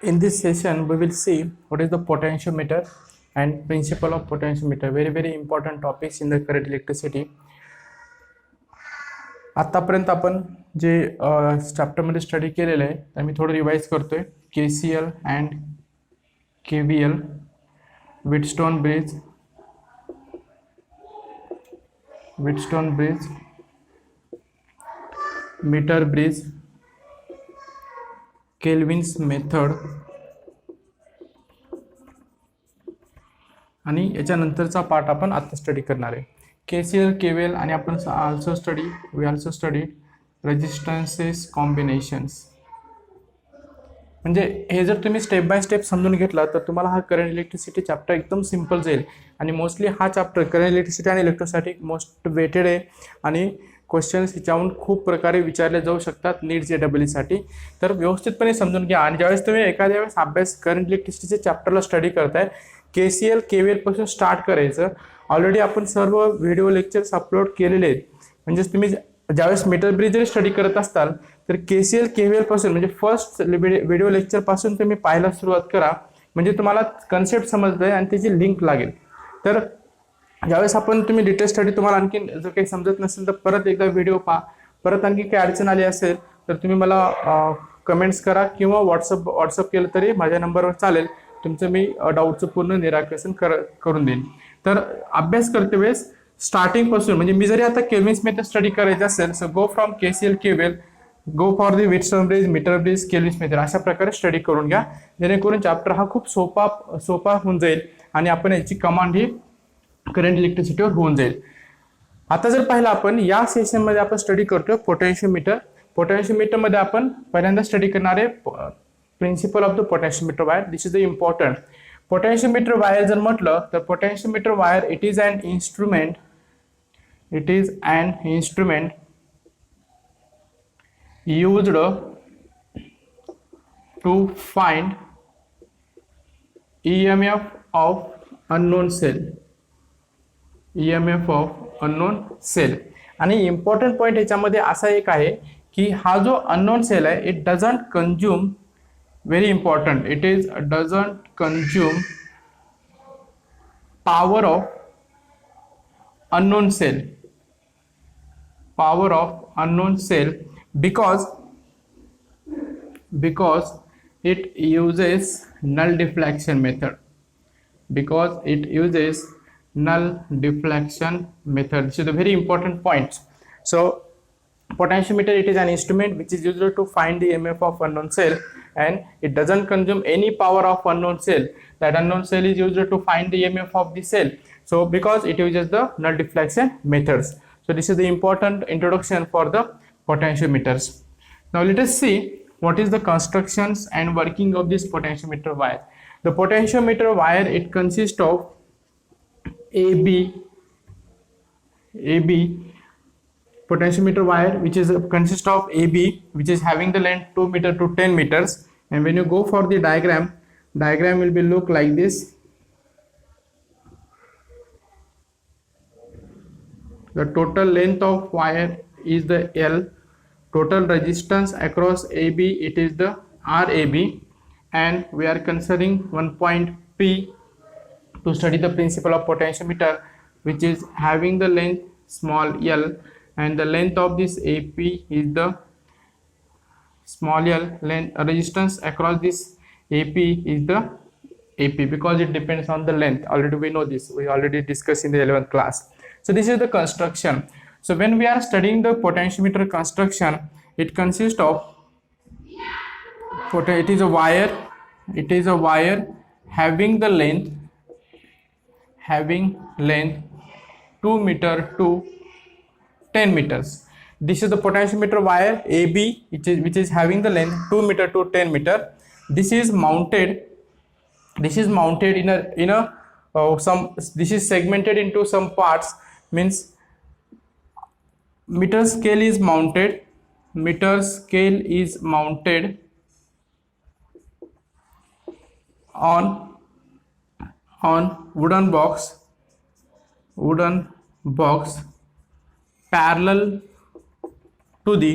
In this session we will see what is the potentiometer and principle of potentiometer. Very important topics in the current electricity. आतापर्यंत आपण जे chapter मध्ये study केलेलं आहे ते मी थोडं revise करतोय. KCL and KVL, Wheatstone bridge, meter bridge, Kelvin's method आणि याच्यानंतरचा पार्ट आपण आता स्टडी करणार आहे. KCL KVL आणि आपण वी आल्सो स्टडी रेजिस्टन्सेस कॉम्बिनेशन्स. म्हणजे हे जर तुम्ही स्टेप बाय स्टेप समजून घेतला तर तुम्हाला हा करंट इलेक्ट्रिसिटी चॅप्टर एकदम सिंपल जाईल. आणि मोस्टली हा चॅप्टर करंट इलेक्ट्रिसिटी आणि इलेक्ट्रोस्टॅटिक मोस्ट वेटेड आहे आणि क्वेश्चन्स ह्याच्याहून खूप प्रकारे विचारले जाऊ शकतात नीट JEE साठी. तर व्यवस्थितपणे समजून घ्या. आणि ज्यावेळेस तुम्ही एखाद्या वेळेस अभ्यास करंट इलेक्ट्रिसिटीचे चॅप्टरला स्टडी करताय, KCL KVL पासून स्टार्ट करायचं. ऑलरेडी आपण सर्व व्हिडिओ लेक्चर्स अपलोड केलेले आहेत. म्हणजेच तुम्ही ज्यावेळेस मीटर ब्रिज जरी स्टडी करत असताल तर KCL KVL पासून म्हणजे फर्स्ट व्हिडिओ लेक्चर पासून तुम्ही पाहायला सुरुवात करा. म्हणजे तुम्हाला कन्सेप्ट समजतंय आणि त्याची लिंक लागेल. तर ज्यावेळेस आपण तुम्ही डिटेल स्टडी तुम्हाला आणखी जर काही समजत नसेल तर परत एकदा व्हिडिओ पहा. परत आणखी काही अडचण आली असेल तर तुम्ही मला कमेंट्स करा किंवा व्हॉट्सअप केलं तरी माझ्या नंबरवर चालेल. तुमचं मी डाऊटचं पूर्ण निराकरण करून देईन. तर अभ्यास करते वेळेस स्टार्टिंग पासून म्हणजे मी जरी आता केल्विन्स मेथड स्टडी करायचं असेल so go from KCL KVL, go for the Wheatstone bridge, meter bridge, Kelvin's method अशा प्रकारे स्टडी करून घ्या. जेणेकरून चॅप्टर हा खूप सोपा होऊन जाईल आणि आपण याची कमांड ही करंट इलेक्ट्रिसिटीवर होऊन जाईल. आता जर पाहिलं आपण या सेशन मध्ये आपण स्टडी करतोय पोटेन्शियोमीटर. पोटेन्शियोमीटर मध्ये आपण पहिल्यांदा स्टडी करणार आहे principle of the potentiometer wire. This is the important. Potentiometer wire जर म्हटलं तर potentiometer wire it is an instrument used to find EMF of unknown cell. आणि इम्पॉर्टंट पॉइंट याच्यामध्ये असा एक आहे की हा जो अननोन सेल आहे it doesn't consume, very important, it is doesn't consume power of unknown cell because it uses null deflection method. This is a very important point. So potentiometer, it is an instrument which is used to find the EMF of unknown cell and it doesn't consume any power of unknown cell. That unknown cell is used to find the EMF of the cell. So because it uses the null deflection methods. So this is the important introduction for the potentiometers. Now let us see what is the constructions and working of this potentiometer wire. The potentiometer wire, it consists of AB potentiometer wire which is consists of AB which is having the length 2 meter to 10 meters. And when you go for the diagram will be look like this. The total length of wire is the L. Total resistance across AB, it is the RAB, and we are considering one point P to study the principle of potentiometer, which is having the length small l, and the length of this AP is the small l. Resistance across this AP is the AP because it depends on the length. Already we know this, we already discussed in the 11th class. So this is the construction. So when we are studying the potentiometer construction, it consists of it is a wire having the length 2 meter to 10 meters. This is the potentiometer wire AB which is having the length 2 meter to 10 meter. This is mounted in a this is segmented into some parts. Means meter scale is mounted on wooden box parallel to the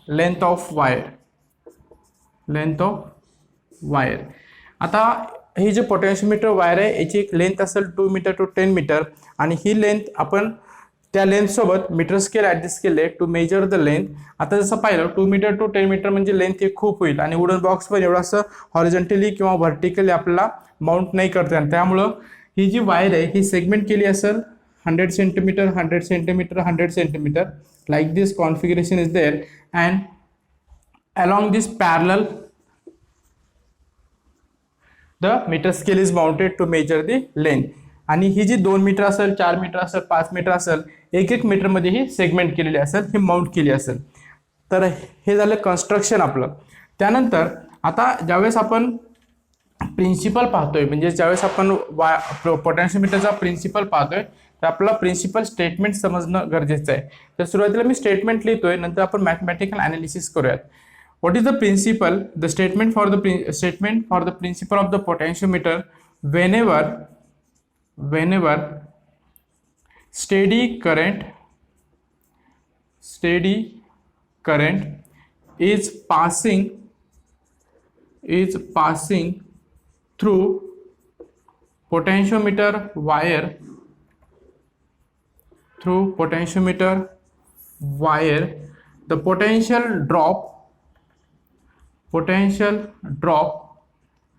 length of wire. Length of wire. आता ही जी पोटॅन्शियोमीटर wire आहे याची एक length असेल 2 metre to 10 metre आणि ही length आपण त्या length सोबत metre scale adjust केले टू मेजर द लेंथ. आता जसं पाहिलं 2 मीटर टू 10 मीटर म्हणजे लेंथ ही खूप होईल आणि वुडन बॉक्स पण एवढं असं हॉरिझॉन्टली किंवा व्हर्टिकली आपल्याला माउंट नाही करता येणार. त्यामुळं ही जी वायर आहे ही सेगमेंट केली असेल 100 centimetre 100 centimetre 100 centimetre. like this configuration is there and along this parallel the meter scale is mounted to measure the length. आणि ही जी 2 मीटर असेल 4 मीटर असेल 5 मीटर असेल एक एक मीटर मध्ये ही सेगमेंट केलेली असेल ही माउंट केली असेल. तर हे झालं कन्स्ट्रक्शन आपलं. त्यानंतर आता ज्यावेळेस आपण प्रिन्सिपल पाहतोय म्हणजे ज्यावेळेस आपण पोटॅन्शियोमीटरचा प्रिन्सिपल पाहतोय तर आपल्याला प्रिन्सिपल स्टेटमेंट समजणं गरजेचं आहे. तर सुरुवातीला मी स्टेटमेंट लिहितोय नंतर आपण मॅथमॅटिकल ॲनालिसिस करूयात. What is the principle? The statement for the principle of the potentiometer whenever steady current is passing through potentiometer wire the potential drop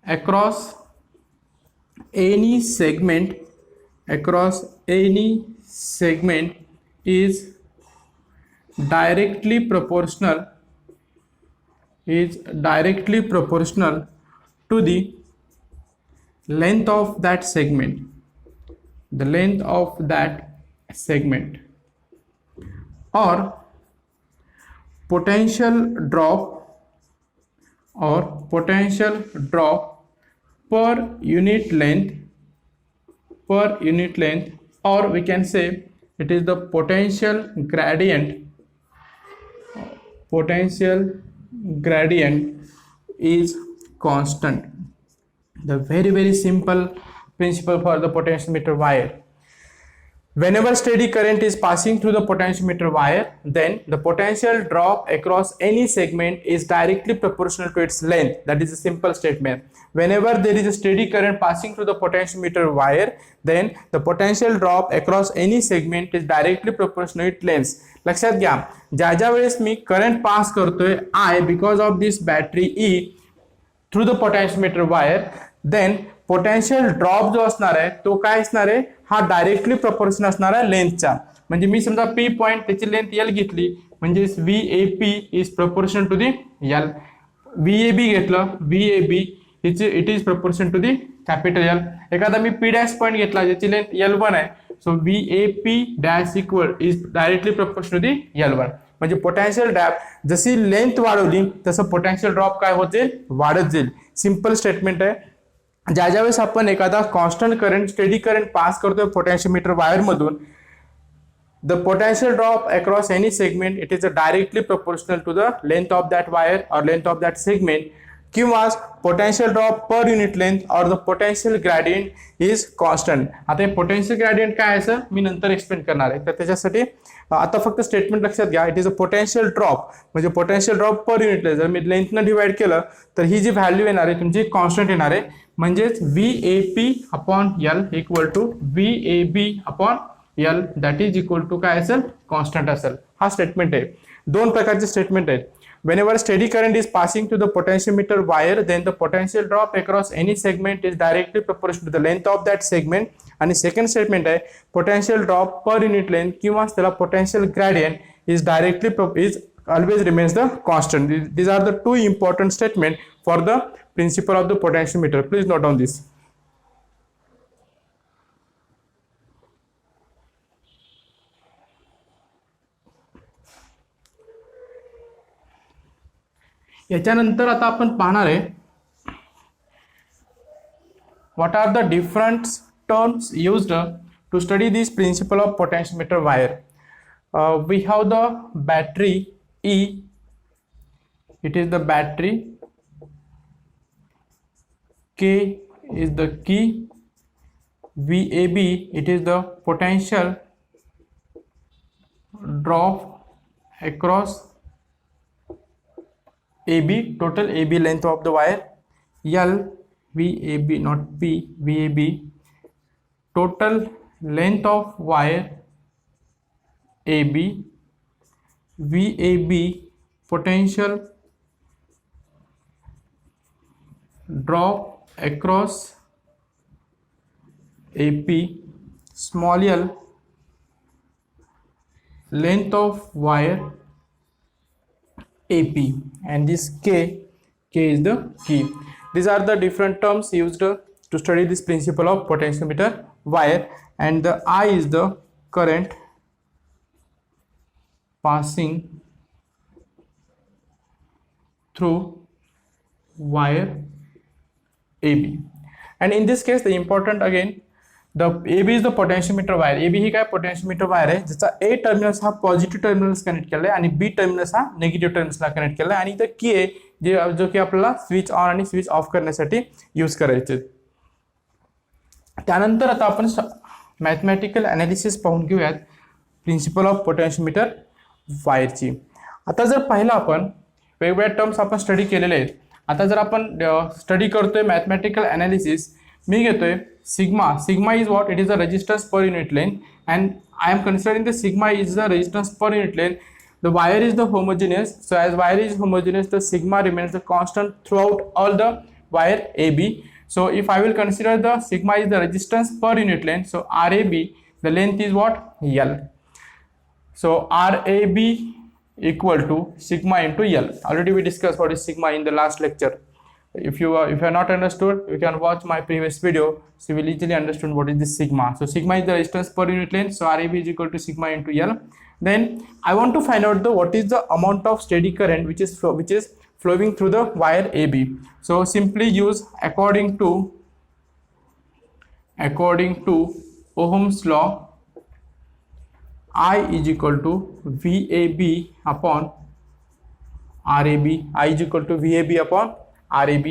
across any segment is directly proportional to the length of that segment, or potential drop per unit length, or we can say it is the potential gradient is constant. The very simple principle for the potentiometer wire. Whenever steady current is passing through the potentiometer wire, then the potential drop across any segment is directly proportional to its length. That is a simple statement. Whenever there is a steady current passing through the potentiometer wire, then the potential drop across any segment is directly proportional to its length. लक्षात घ्या, ज्या वेळेस मी current pass करतोय I because of this battery E through the potentiometer wire, then potential drop जो असणार आहे तो काय असणार आहे हा डायरेक्टली प्रपोर्शनल असणार आहे लेंथचा. म्हणजे मी समजा P पॉइंट त्याची लेंथ L घेतली म्हणजे VAP is proportional to the L. VAB घेतलं VAB it is proportional to the capital L. एखादा मी P डॅश पॉइंट घेतला ज्याची लेंथ L1 आहे so VAP dash equal is directly proportional to the L1. म्हणजे potential drop जशी length वाढवली तसं potential drop काय होत जाईल वाढत जाईल. सिंपल स्टेटमेंट आहे. ज्यावेळेस आपण एखादा constant current steady current pass करतोय पोटॅन्शियोमीटर वायर मधून the potential drop across any segment it is directly proportional to the length of that wire और लेंथ ऑफ दॅट सेगमेंट किंवा potential drop per unit length और the potential gradient is constant. आता हे potential gradient काय आहे sir मी नंतर explain करणार आहे. तर त्याच्यासाठी आता फक्त स्टेटमेंट लक्षात घ्या. It is a potential drop म्हणजे potential drop per unit length जर मी लेंथनं डिवाइड केलं तर ही जी व्हॅल्यू येणार आहे तुमची कॉन्स्टंट येणार आहे. म्हणजेच VAP upon L equal to VAB upon L that is equal to काय असेल कॉन्स्टंट असेल. हा स्टेटमेंट आहे. दोन प्रकारचे स्टेटमेंट आहेत. Whenever steady current is passing through the potentiometer wire, then the potential drop across any segment is directly proportional to the length of that segment. आणि second statement आहे potential drop per unit length किंवा त्याला potential gradient is always remains the constant. These are the two important statements for the principle of the potentiometer. Please note down this. याच्यानंतर आता आपण पाहणार आहे what are the different terms used to study this principle of potentiometer wire. We have the battery E, it is the battery. K is the key. VAB it is the potential drop across AB, total AB length of the wire. L, VAB, not P, VAB, total length of wire AB. VAB, potential drop across AP. Small l, length of wire AP, and this K is the key. These are the different terms used to study this principle of potentiometer wire, and the I is the current passing through wire AB. And in this case the important again, the AB is the potentiometer wire. AB ही काय potentiometer wire आहे ज्याचा A terminals हा positive terminals connect केला आहे आणि B terminals हा negative टर्मिनल्सला connect केला आहे, आणि इथं की आहे जो की आपल्याला स्विच ऑन आणि स्विच ऑफ करण्यासाठी यूज करायचे. त्यानंतर आता आपण मॅथमॅटिकल ॲनालिसिस पाहून घेऊयात प्रिन्सिपल ऑफ पोटेन्शियोमीटर वायरची. आता जर पाहिलं आपण वेगवेगळ्या टर्म्स आपण स्टडी केलेले आहेत. आता जर आपण स्टडी करतोय मॅथमॅटिकल ॲनालिसिस, मी घेतोय sigma. Sigma is what? It is a resistance per unit length, and I am considering the sigma is the resistance per unit length. The wire is the homogeneous, so as wire is homogeneous, the sigma remains the constant throughout all the wire AB. So if I will consider the sigma is the resistance per unit length, so RAB, the length is what? L. So RAB equal to sigma into L. Already we discussed what is sigma in the last lecture. If you are not understood, you can watch my previous video, so you will easily understand what is this sigma. So sigma is the resistance per unit length, so RAB is equal to sigma into L. Then I want to find out what is the amount of steady current which is flowing through the wire AB. So simply use according to Ohm's law, I is equal to VAB upon RAB. I is equal to VAB upon RAB.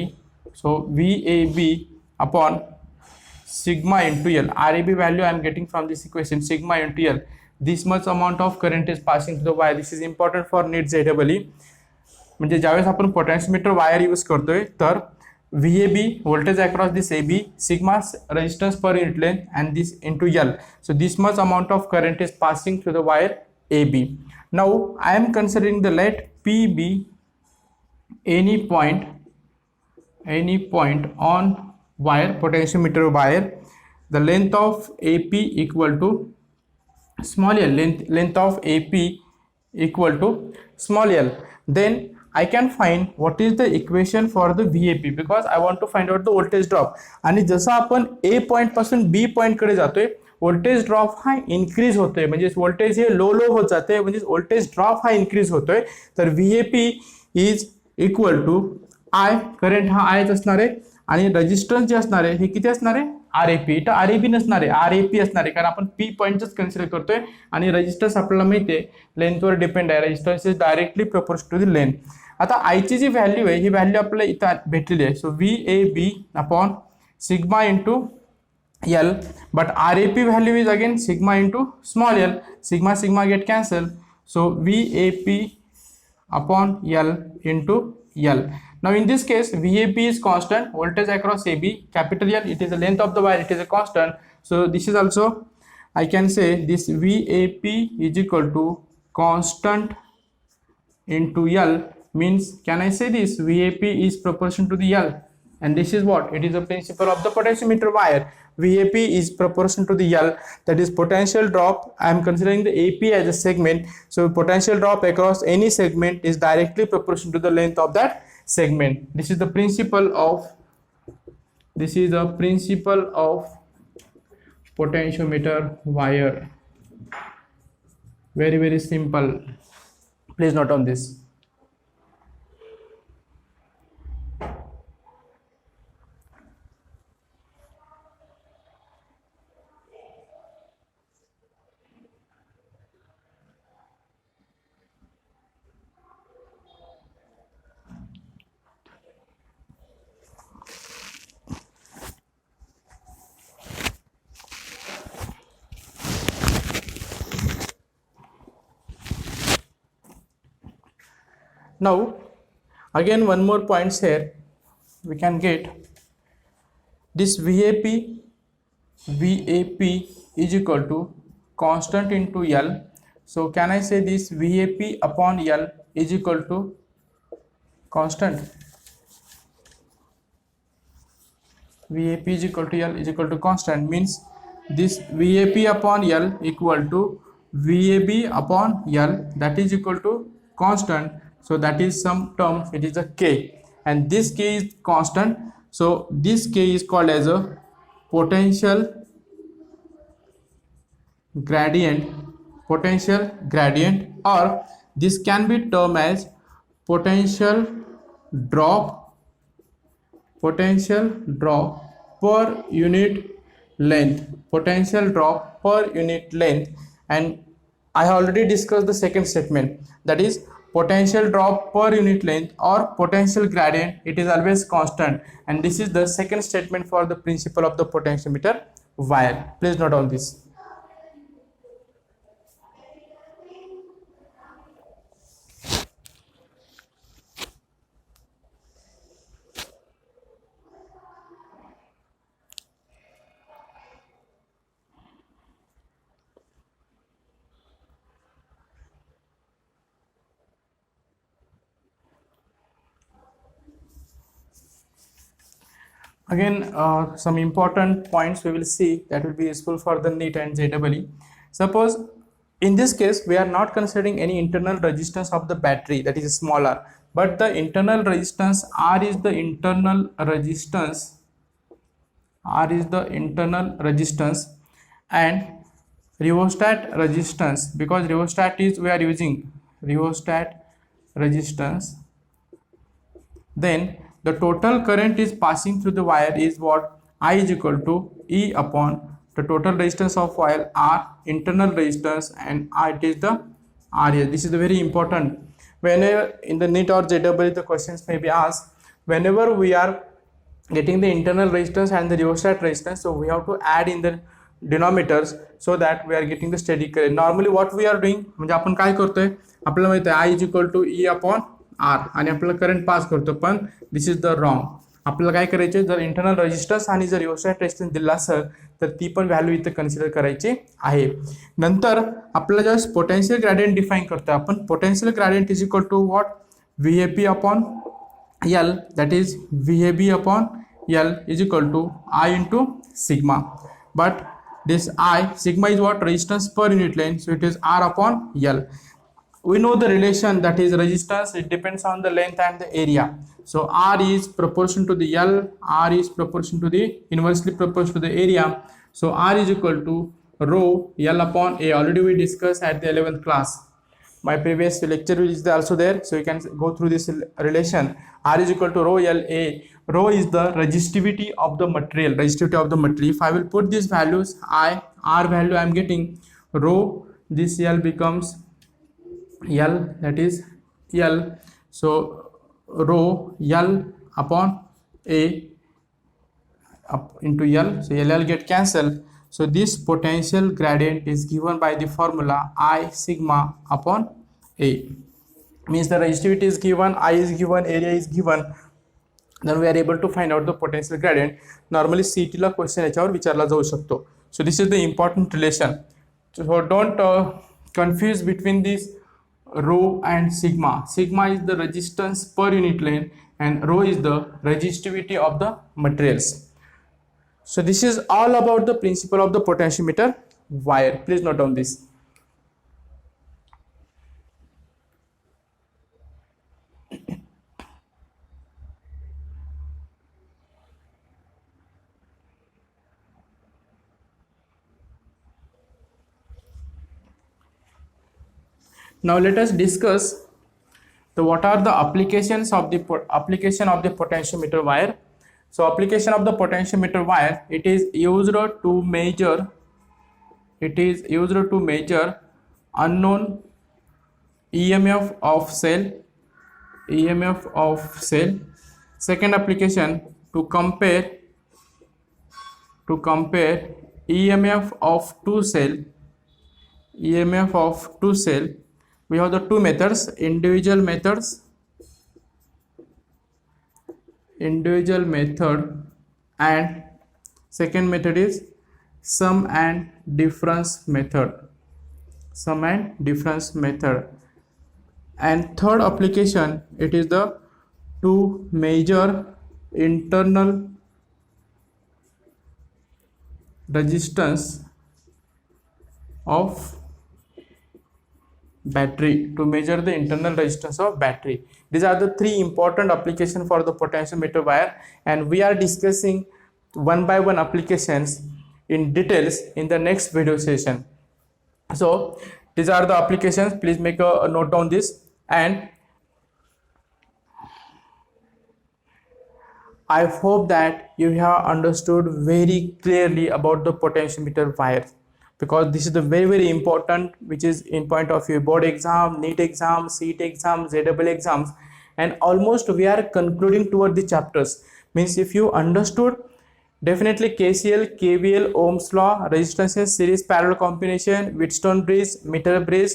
So VAB upon sigma into L. RAB value I am getting from this equation, sigma into L. This much amount of current is passing through the wire. This is important for NEET JEE. म्हणजे ज्यावेळेस आपण potentiometer wire use करतोय तर VAB, voltage across this AB, sigma resistance per unit length, and this into L. So this much amount of current is passing through the wire AB. Now I am considering the let P be any point on wire, potentiometer wire. The length of AP equal to small l, length of AP equal to small l. Then I can find what is the equation for the VAP, because I want to find out the voltage drop. आणि जसं आपण A point पासून B point कडे जातोय, voltage drop हा increase होतोय, म्हणजे voltage हे लो होत जाते, म्हणजे voltage drop हा इन्क्रीज होतोय. तर VAP is equal to I, current हा I असणार आहे, आणि रेजिस्टन्स जे असणार आहे हे किती असणार आहे? RAP. इथं RAB नसणार आहे, RAP असणार आहे, कारण आपण P पॉइंटच कन्सिडर करतोय, आणि रेजिस्टन्स आपल्याला माहिती आहे लेंथवर डिपेंड आहे. Resistance is directly proportional to the length. आता आयची जी व्हॅल्यू आहे ही व्हॅल्यू आपल्याला इथं भेटलेली आहे. सो VAB upon sigma into L, but RAP value is again sigma into small l. Sigma get cancel, so VAP upon L into L. Now in this case VAP is constant, voltage across AB, capital L, it is the length of the wire, it is a constant. So this is also, I can say this VAP is equal to constant into L, means can I say this VAP is proportional to the L, and this is what? It is a principle of the potentiometer wire. VAP is proportional to the L, that is potential drop. I am considering the AP as a segment, so potential drop across any segment is directly proportional to the length of that segment. This is the principle of potentiometer wire. Very simple. Please note on this. Now Again, one more points here we can get. This VAP is equal to constant into L. So can I say this VAP upon L is equal to constant? VAP is equal to L is equal to constant, means this VAP upon L equal to VAB upon L, that is equal to constant. So that is some term, it is a K, and this K is constant. So this K is called as a potential gradient, or this can be termed as potential drop per unit length, and I already discussed the second statement, that is potential drop per unit length or potential gradient, it is always constant, and this is the second statement for the principle of the potentiometer wire. Please note on this. Again, some important points we will see that will be useful for the NEET and JEE. Suppose in this case we are not considering any internal resistance of the battery, that is smaller, but the internal resistance R is the internal resistance, and rheostat resistance, because rheostat is we are using rheostat resistance, then the total current is passing through the wire is what? I is equal to E upon the total resistance of wire R, internal resistance, and it is the RS. This is the very important. Whenever in the NEET or JEE the questions may be asked, whenever we are getting the internal resistance and the rheostat resistance, so we have to add in the denominators so that we are getting the steady current. Normally what we are doing, म्हणजे आपण काय करतोय, आपल्याला माहिती आहे I is equal to E upon R आणि आपल्याला current pass करतो, पण दिस इज द रॉंग. आपल्याला काय करायचे, जर इंटरनल रेजिस्टन्स आणि जर रहिस्टन्स रेजिस्टन्स दिला असेल तर ती पण व्हॅल्यू इथे कन्सिडर करायची आहे. नंतर आपल्याला ज्यावेळेस पोटेन्शियल ग्रेडियंट डिफाइन करतो आपण, potential gradient is equal to what? VAP upon L, that is VAB upon L is equal to I into sigma, but this I sigma is what? Resistance per unit length, so it is R upon L. We know the relation, that is resistance, it depends on the length and the area. So R is proportional to the L, R is proportional to the inversely proportional to the area. So R is equal to rho L upon A. Already we discussed at the 11th class. My previous lecture is also there, so you can go through this relation. R is equal to rho L A. Rho is the resistivity of the material, If I will put these values, R value I am getting rho, this L becomes L, that is L, so rho L upon A up into L, so L get cancelled. So this potential gradient is given by the formula I sigma upon A. Means the resistivity is given, I is given, area is given, then we are able to find out the potential gradient. Normally CT La question याच्यावर विचारला जाऊ शकतो. So this is the important relation. So don't confuse between this rho and sigma. Sigma is the resistance per unit length and rho is the resistivity of the materials. So this is all about the principle of the potentiometer wire. Please note down this. Now let us discuss what are the applications of the potentiometer wire. So application of the potentiometer wire, it is used to measure unknown EMF of cell. Second application, to compare EMF of two cell. We have the two methods, individual methods individual method, and second method is sum and difference method. Sum and difference method. And third application, it is the to measure internal resistance of battery, to measure the internal resistance of battery. These are the three important applications for the potentiometer wire, and we are discussing one by one applications in details in the next video session. So these are the applications. Please make a note down this, and I hope that you have understood very clearly about the potentiometer wire, because this is the very important, which is in point of your board exam, NEET exam, CET exam, JEE exams, and almost we are concluding toward the chapters. Means if you understood, definitely KCL, KVL, Ohm's law, resistances, series parallel combination, Wheatstone bridge, meter bridge,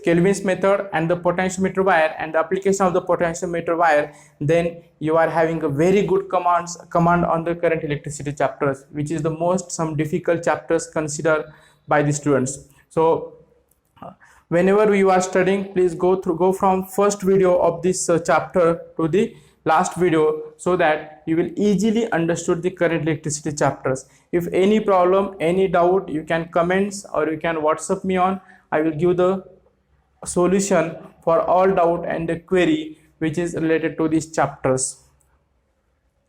Kelvin's method, and the potentiometer wire, and the application of the potentiometer wire, then you are having a very good command on the current electricity chapters, which is the most some difficult chapters considered by the students. So whenever you are studying, please go from first video of this chapter to the last video, so that you will easily understood the current electricity chapters. If any problem, any doubt, you can comments or you can WhatsApp me on. I will give the solution for all doubt and the query which is related to these chapters.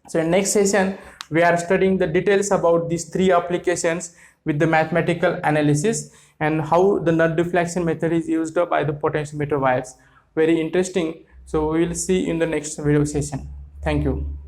So in next session, we are studying the details about these three applications with the mathematical analysis, and how the null deflection method is used by the potentiometer wires. Very interesting. So we will see in the next video session. Thank you.